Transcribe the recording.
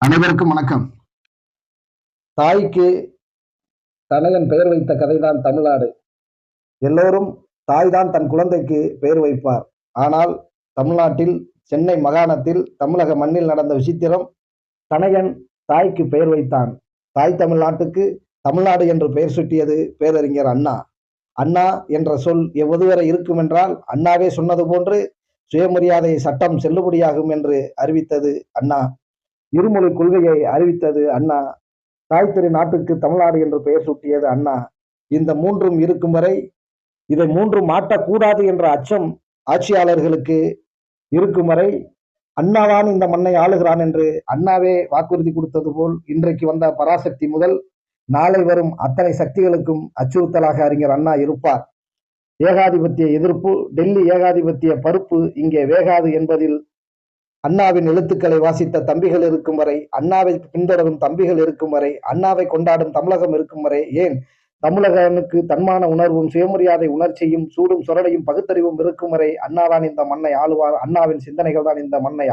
அனைவருக்கும் வணக்கம். தாய்க்கு தனயன் பெயர் வைத்த கதைதான் தமிழ்நாடு. எல்லோரும் தாய்தான் தன் குழந்தைக்கு பெயர் வைப்பார். ஆனால் தமிழ்நாட்டில் சென்னை மாகாணத்தில் தமிழக மண்ணில் நடந்த விசித்திரம். தனயன் தாய்க்கு பெயர் வைத்தான். தாய் தமிழ்நாட்டுக்கு தமிழ்நாடு என்று பெயர் சூட்டியது பேரறிஞர் அண்ணா. அண்ணா என்ற சொல் எவ்வதுவரை இருக்கும் என்றால், அண்ணாவே சொன்னது போன்று சுயமரியாதை சட்டம் செல்லுபடியாகும் என்று அறிவித்தது அண்ணா. இருமொழி கொள்கையை அறிவித்தது அண்ணா. தாய் திரு நாட்டுக்கு தமிழ்நாடு என்று பெயர் சூட்டியது அண்ணா. இந்த மூன்றும் இருக்கும் வரை இதை மூன்றும் மாற்றக்கூடாது என்ற அச்சம் ஆட்சியாளர்களுக்கு இருக்கும் வரை அண்ணாதான் இந்த மண்ணை ஆளுகிறான் என்று அண்ணாவே வாக்குறுதி கொடுத்தது போல் இன்றைக்கு வந்த பராசக்தி முதல் நாளை வரும் அத்தனை சக்திகளுக்கும் அச்சுறுத்தலாக அறிஞர் அண்ணா இருப்பார். ஏகாதிபத்திய எதிர்ப்பு, டெல்லி ஏகாதிபத்திய பருப்பு இங்கே வேகாது என்பதில் அண்ணாவின் எழுத்துக்களை வாசித்த தம்பிகள் இருக்கும் வரை, அண்ணாவை பின்தொடரும் தம்பிகள் இருக்கும் வரை, அண்ணாவை கொண்டாடும் தமிழகம் இருக்கும் வரை, ஏன் தமிழகனுக்கு தன்மான உணர்வும் சுயமரியாதை உணர்ச்சியும் சூடும் சுரடையும் பகுத்தறிவும் இருக்கும் வரை அண்ணாதான் இந்த மண்ணை ஆளுவார். அண்ணாவின் சிந்தனைகள் தான் இந்த மண்ணை